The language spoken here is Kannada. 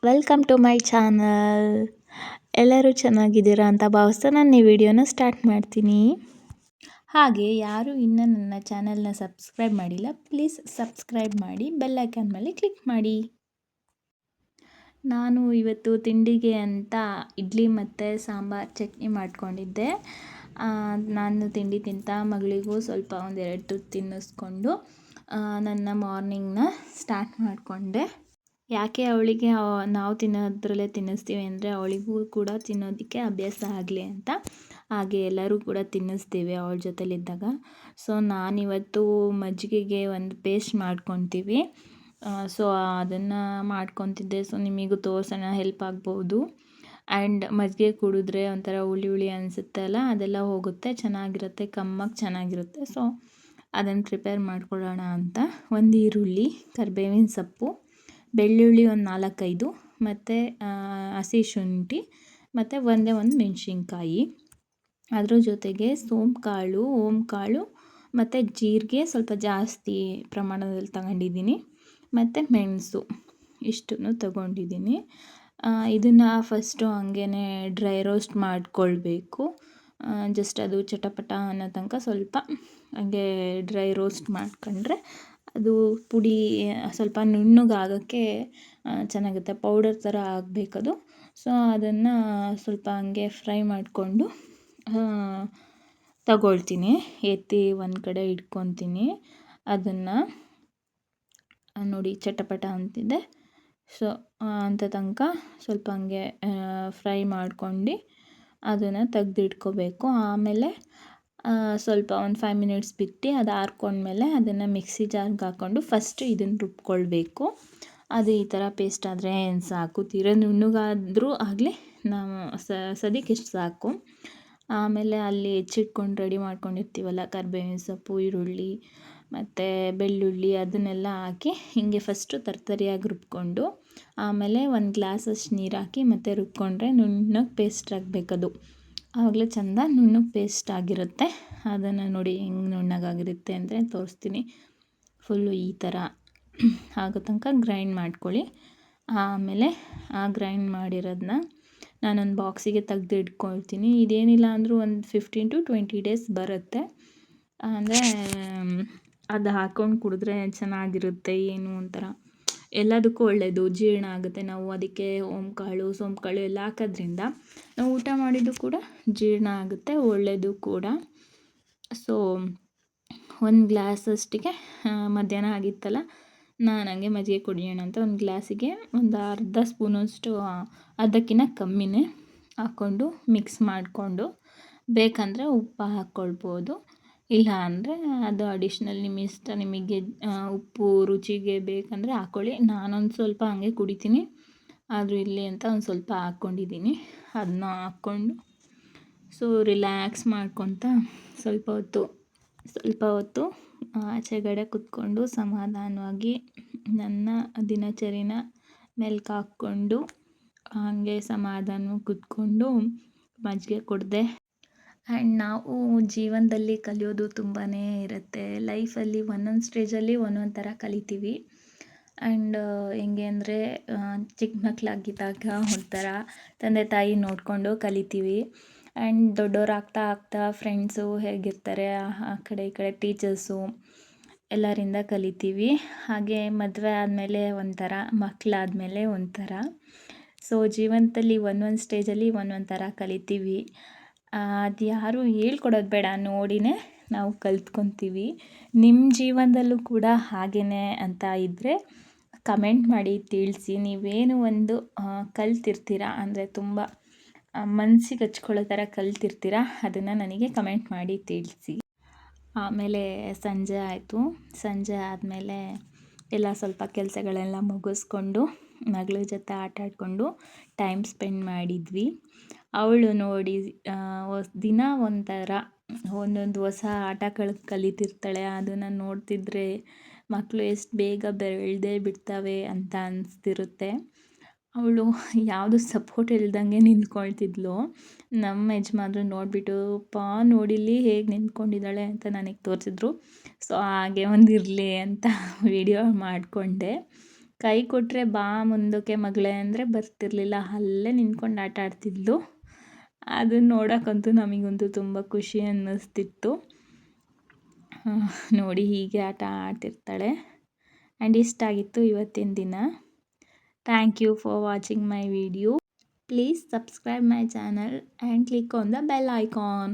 Welcome to my channel. ಎಲ್ಲರೂ ಚೆನ್ನಾಗಿದ್ದೀರಾ ಅಂತ ಭಾವಿಸ್ತಾ ನಾನು ಈ ವಿಡಿಯೋನ ಸ್ಟಾರ್ಟ್ ಮಾಡ್ತೀನಿ. ಹಾಗೆ ಯಾರು ಇನ್ನೂ ನನ್ನ ಚಾನಲ್ನ ಸಬ್ಸ್ಕ್ರೈಬ್ ಮಾಡಿಲ್ಲ, ಪ್ಲೀಸ್ ಸಬ್ಸ್ಕ್ರೈಬ್ ಮಾಡಿ, ಬೆಲ್ ಐಕಾನ್ ಮೇಲೆ ಕ್ಲಿಕ್ ಮಾಡಿ. ನಾನು ಇವತ್ತು ತಿಂಡಿಗೆ ಅಂತ ಇಡ್ಲಿ ಮತ್ತು ಸಾಂಬಾರು ಚಟ್ನಿ ಮಾಡ್ಕೊಂಡಿದ್ದೆ. ನಾನು ತಿಂಡಿ ತಿಂತಾ ಮಗಳಿಗೂ ಸ್ವಲ್ಪ ಒಂದೆರಡು ತುತ್ತು ತಿನ್ನಿಸ್ಕೊಂಡು ನನ್ನ ಮಾರ್ನಿಂಗ್ನ ಸ್ಟಾರ್ಟ್ ಮಾಡಿಕೊಂಡೆ. ಯಾಕೆ ಅವಳಿಗೆ ನಾವು ತಿನ್ನೋದ್ರಲ್ಲೇ ತಿನ್ನಿಸ್ತೀವಿ ಅಂದರೆ ಅವಳಿಗೂ ಕೂಡ ತಿನ್ನೋದಕ್ಕೆ ಅಭ್ಯಾಸ ಆಗಲಿ ಅಂತ. ಹಾಗೆ ಎಲ್ಲರೂ ಕೂಡ ತಿನ್ನಿಸ್ತೀವಿ ಅವಳ ಜೊತೆಲಿದ್ದಾಗ. ಸೊ ನಾನಿವತ್ತು ಮಜ್ಜಿಗೆಗೆ ಒಂದು ಪೇಸ್ಟ್ ಮಾಡ್ಕೊತೀವಿ. ಸೊ ಅದನ್ನು ಮಾಡ್ಕೊತಿದ್ದೆ. ಸೊ ನಿಮಗೂ ತೋರ್ಸೋಣ, ಹೆಲ್ಪ್ ಆಗ್ಬೋದು. ಆ್ಯಂಡ್ ಮಜ್ಜಿಗೆ ಕುಡಿದ್ರೆ ಒಂಥರ ಹುಳಿ ಹುಳಿ ಅನಿಸುತ್ತೆ ಅಲ್ಲ, ಅದೆಲ್ಲ ಹೋಗುತ್ತೆ, ಚೆನ್ನಾಗಿರುತ್ತೆ, ಕಮ್ಮಾಗಿ ಚೆನ್ನಾಗಿರುತ್ತೆ. ಸೊ ಅದನ್ನು ಪ್ರಿಪೇರ್ ಮಾಡ್ಕೊಳ್ಳೋಣ ಅಂತ ಒಂದು ಈರುಳ್ಳಿ, ಕರಿಬೇವಿನ ಸೊಪ್ಪು, ಬೆಳ್ಳುಳ್ಳಿ ಒಂದು 4-5 ಮತ್ತು ಹಸಿ ಶುಂಠಿ ಮತ್ತು ಒಂದೇ ಒಂದು ಮೆಣಸಿನ್ಕಾಯಿ. ಅದ್ರ ಜೊತೆಗೆ ಸೋಂಪುಕಾಳು, ಓಂಕಾಳು ಮತ್ತು ಜೀರಿಗೆ ಸ್ವಲ್ಪ ಜಾಸ್ತಿ ಪ್ರಮಾಣದಲ್ಲಿ ತಗೊಂಡಿದ್ದೀನಿ ಮತ್ತು ಮೆಣಸು ಇಷ್ಟನ್ನು ತಗೊಂಡಿದ್ದೀನಿ. ಇದನ್ನು ಫಸ್ಟು ಹಂಗೇ ಡ್ರೈ ರೋಸ್ಟ್ ಮಾಡಿಕೊಳ್ಬೇಕು. ಜಸ್ಟ್ ಅದು ಚಟಪಟ ಅನ್ನೋ ತನಕ ಸ್ವಲ್ಪ ಹಾಗೆ ಡ್ರೈ ರೋಸ್ಟ್ ಮಾಡ್ಕೊಂಡ್ರೆ ಅದು ಪುಡಿ ಸ್ವಲ್ಪ ನುಣ್ಣಗಾಗೋಕ್ಕೆ ಚೆನ್ನಾಗುತ್ತೆ, ಪೌಡರ್ ಥರ ಆಗಬೇಕದು. ಸೊ ಅದನ್ನು ಸ್ವಲ್ಪ ಹಂಗೆ ಫ್ರೈ ಮಾಡಿಕೊಂಡು ತಗೊಳ್ತೀನಿ, ಎತ್ತಿ ಒಂದು ಕಡೆ ಇಟ್ಕೊತೀನಿ. ಅದನ್ನು ನೋಡಿ ಚಟಪಟ ಅಂತಿದೆ. ಸೊ ಅಂಥ ತನಕ ಸ್ವಲ್ಪ ಹಂಗೆ ಫ್ರೈ ಮಾಡ್ಕೊಂಡು ಅದನ್ನು ತೆಗೆದಿಟ್ಕೋಬೇಕು. ಆಮೇಲೆ ಸ್ವಲ್ಪ ಒಂದು 5 ಮಿನಿಟ್ಸ್ ಬಿಟ್ಟು ಅದು ಆರ್ಕೊಂಡ್ಮೇಲೆ ಅದನ್ನು ಮಿಕ್ಸಿ ಜಾರ್ಗೆ ಹಾಕ್ಕೊಂಡು ಫಸ್ಟ್ ಇದನ್ನು ರುಬ್ಕೊಳ್ಬೇಕು. ಅದು ಈ ಥರ ಪೇಸ್ಟ್ ಆದರೆ ಏನು ಸಾಕು, ತೀರ ನುಣ್ಣಗಾದರೂ ಆಗಲಿ, ನಾವು ಸದ್ಯಕ್ಕೆ ಇಷ್ಟು ಸಾಕು. ಆಮೇಲೆ ಅಲ್ಲಿ ಹೆಚ್ಚಿಟ್ಕೊಂಡು ರೆಡಿ ಮಾಡ್ಕೊಂಡಿರ್ತೀವಲ್ಲ, ಕರಿಬೇವಿನ ಸೊಪ್ಪು, ಈರುಳ್ಳಿ ಮತ್ತು ಬೆಳ್ಳುಳ್ಳಿ, ಅದನ್ನೆಲ್ಲ ಹಾಕಿ ಹೀಗೆ ಫಸ್ಟು ತರ್ತರಿಯಾಗಿ ರುಬ್ಕೊಂಡು ಆಮೇಲೆ ಒಂದು ಗ್ಲಾಸಷ್ಟು ನೀರು ಹಾಕಿ ಮತ್ತು ರುಬ್ಕೊಂಡ್ರೆ ನುಣ್ಣಗೆ ಪೇಸ್ಟ್ ಆಗಬೇಕದು. ಆವಾಗಲೇ ಚೆಂದ ನುಣ್ಣಗೆ ಪೇಸ್ಟ್ ಆಗಿರುತ್ತೆ. ಅದನ್ನು ನೋಡಿ ಹೆಂಗೆ ನುಣ್ಣಗಾಗಿರುತ್ತೆ ಅಂದರೆ ತೋರಿಸ್ತೀನಿ. ಫುಲ್ಲು ಈ ಥರ ಆಗೋ ತನಕ ಗ್ರೈಂಡ್ ಮಾಡ್ಕೊಳ್ಳಿ. ಆಮೇಲೆ ಆ ಗ್ರೈಂಡ್ ಮಾಡಿರೋದನ್ನ ನಾನೊಂದು ಬಾಕ್ಸಿಗೆ ತೆಗ್ದು ಇಟ್ಕೊಳ್ತೀನಿ. ಇದೇನಿಲ್ಲ ಅಂದರೂ ಒಂದು 15 to 20 ಡೇಸ್ ಬರುತ್ತೆ. ಅಂದರೆ ಅದು ಹಾಕ್ಕೊಂಡು ಕುಡಿದ್ರೆ ಚೆನ್ನಾಗಿರುತ್ತೆ. ಏನು ಒಂಥರ ಎಲ್ಲದಕ್ಕೂ ಒಳ್ಳೆಯದು, ಜೀರ್ಣ ಆಗುತ್ತೆ. ನಾವು ಅದಕ್ಕೆ ಓಂಕಾಳು, ಸೋಂಪುಕಾಳು ಎಲ್ಲ ಹಾಕೋದ್ರಿಂದ ನಾವು ಊಟ ಮಾಡಿದ್ದು ಕೂಡ ಜೀರ್ಣ ಆಗುತ್ತೆ, ಒಳ್ಳೆಯದು ಕೂಡ. ಸೊ ಒಂದು ಗ್ಲಾಸಷ್ಟಿಗೆ ಮಧ್ಯಾಹ್ನ ಆಗಿತ್ತಲ್ಲ, ನಾನು ಹಂಗೆ ಮಜ್ಜಿಗೆ ಕುಡಿಯೋಣ ಅಂತ ಒಂದು ಗ್ಲಾಸಿಗೆ ಒಂದು ಅರ್ಧ ಸ್ಪೂನಷ್ಟು, ಅದಕ್ಕಿಂತ ಕಮ್ಮಿನೇ ಹಾಕ್ಕೊಂಡು ಮಿಕ್ಸ್ ಮಾಡಿಕೊಂಡು ಬೇಕಂದರೆ ಉಪ್ಪು ಹಾಕ್ಕೊಳ್ಬೋದು. ಇಲ್ಲ ಅಂದರೆ ಅದು ಅಡಿಷ್ನಲ್ ನಿಮ್ಮ ಇಷ್ಟ, ನಿಮಗೆ ಉಪ್ಪು ರುಚಿಗೆ ಬೇಕಂದರೆ ಹಾಕ್ಕೊಳ್ಳಿ. ನಾನೊಂದು ಸ್ವಲ್ಪ ಹಂಗೆ ಕುಡಿತೀನಿ, ಆದರೂ ಇಲ್ಲಿ ಅಂತ ಒಂದು ಸ್ವಲ್ಪ ಹಾಕ್ಕೊಂಡಿದ್ದೀನಿ. ಅದನ್ನ ಹಾಕ್ಕೊಂಡು ಸೊ ರಿಲ್ಯಾಕ್ಸ್ ಮಾಡ್ಕೊತ ಸ್ವಲ್ಪ ಹೊತ್ತು ಆಚೆಗಡೆ ಕೂತ್ಕೊಂಡು ಸಮಾಧಾನವಾಗಿ ನನ್ನ ದಿನಚರಿನ ಮೆಲ್ಕು ಹಾಕ್ಕೊಂಡು ಹಾಗೆ ಸಮಾಧಾನವಾಗಿ ಕೂತ್ಕೊಂಡು ಮಜ್ಜಿಗೆ ಕುಡಿದೆ. ಆ್ಯಂಡ್ ನಾವು ಜೀವನದಲ್ಲಿ ಕಲಿಯೋದು ತುಂಬಾ ಇರುತ್ತೆ. ಲೈಫಲ್ಲಿ ಒಂದೊಂದು ಸ್ಟೇಜಲ್ಲಿ ಒಂದೊಂದು ಥರ ಕಲಿತೀವಿ. ಆ್ಯಂಡ್ ಹೆಂಗೆ ಅಂದರೆ ಚಿಕ್ಕ ಮಕ್ಕಳಾಗಿದ್ದಾಗ ಒಂಥರ ತಂದೆ ತಾಯಿ ನೋಡಿಕೊಂಡು ಕಲಿತೀವಿ. ಆ್ಯಂಡ್ ದೊಡ್ಡವರಾಗ್ತಾ ಫ್ರೆಂಡ್ಸು ಹೇಗಿರ್ತಾರೆ, ಆ ಕಡೆ ಈ ಕಡೆ ಟೀಚರ್ಸು ಎಲ್ಲರಿಂದ ಕಲಿತೀವಿ. ಹಾಗೆ ಮದುವೆ ಆದಮೇಲೆ ಒಂಥರ, ಮಕ್ಕಳಾದಮೇಲೆ ಒಂಥರ. ಸೊ ಜೀವನದಲ್ಲಿ ಒಂದೊಂದು ಸ್ಟೇಜಲ್ಲಿ ಒಂದೊಂದು ಥರ ಕಲಿತೀವಿ. ಅದು ಯಾರು ಹೇಳ್ಕೊಡೋದು ಬೇಡ, ನೋಡಿನೇ ನಾವು ಕಲ್ತ್ಕೊತೀವಿ. ನಿಮ್ಮ ಜೀವನದಲ್ಲೂ ಕೂಡ ಹಾಗೇ ಅಂತ ಇದ್ದರೆ ಕಮೆಂಟ್ ಮಾಡಿ ತಿಳಿಸಿ. ನೀವೇನು ಒಂದು ಕಲ್ತಿರ್ತೀರ ಅಂದರೆ ತುಂಬ ಮನಸ್ಸಿಗೆ ಹಚ್ಕೊಳ್ಳೋ ಥರ ಕಲ್ತಿರ್ತೀರ, ಅದನ್ನು ನನಗೆ ಕಮೆಂಟ್ ಮಾಡಿ ತಿಳಿಸಿ. ಆಮೇಲೆ ಸಂಜೆ ಆಯಿತು. ಸಂಜೆ ಆದಮೇಲೆ ಎಲ್ಲ ಸ್ವಲ್ಪ ಕೆಲಸಗಳೆಲ್ಲ ಮುಗಿಸ್ಕೊಂಡು ಮಗಳ ಜೊತೆ ಆಟ ಆಡಿಕೊಂಡು ಟೈಮ್ ಸ್ಪೆಂಡ್ ಮಾಡಿದ್ವಿ. ಅವಳು ನೋಡಿ ದಿನ ಒಂಥರ ಒಂದೊಂದು ಹೊಸ ಆಟಗಳು ಕಲಿತಿರ್ತಾಳೆ. ಅದನ್ನು ನೋಡ್ತಿದ್ರೆ ಮಕ್ಕಳು ಎಷ್ಟು ಬೇಗ ಬೆಳೆದೇ ಬಿಡ್ತವೆ ಅಂತ ಅನಿಸ್ತಿರುತ್ತೆ. ಅವಳು ಯಾವುದು ಸಪೋರ್ಟ್ ಇಲ್ದಂಗೆ ನಿಂತ್ಕೊಳ್ತಿದ್ಲು. ನಮ್ಮ ಯಜಮಾನ್ರು ನೋಡಿಬಿಟ್ಟು ನೋಡಿಲ್ಲಿ ಹೇಗೆ ನಿಂತ್ಕೊಂಡಿದ್ದಾಳೆ ಅಂತ ನನಗೆ ತೋರಿಸಿದ್ರು. ಸೊ ಹಾಗೆ ಒಂದಿರಲಿ ಅಂತ ವಿಡಿಯೋ ಮಾಡಿಕೊಂಡೆ. ಕೈ ಕೊಟ್ಟರೆ ಬಾ ಮುಂದಕ್ಕೆ ಮಗಳೇ ಅಂದರೆ ಬರ್ತಿರ್ಲಿಲ್ಲ, ಅಲ್ಲೇ ನಿಂತ್ಕೊಂಡು ಆಟ ಆಡ್ತಿದ್ಲು. ಅದನ್ನು ನೋಡೋಕ್ಕಂತೂ ನಮಗಂತೂ ತುಂಬ ಖುಷಿ ಅನ್ನಿಸ್ತಿತ್ತು. ನೋಡಿ ಹೀಗೆ ಆಟ ಆಡ್ತಿರ್ತಾಳೆ. ಆ್ಯಂಡ್ ಇಷ್ಟ ಆಗಿತ್ತು ಇವತ್ತಿನ ದಿನ. Thank you for watching my video. Please subscribe my channel and click on the bell icon.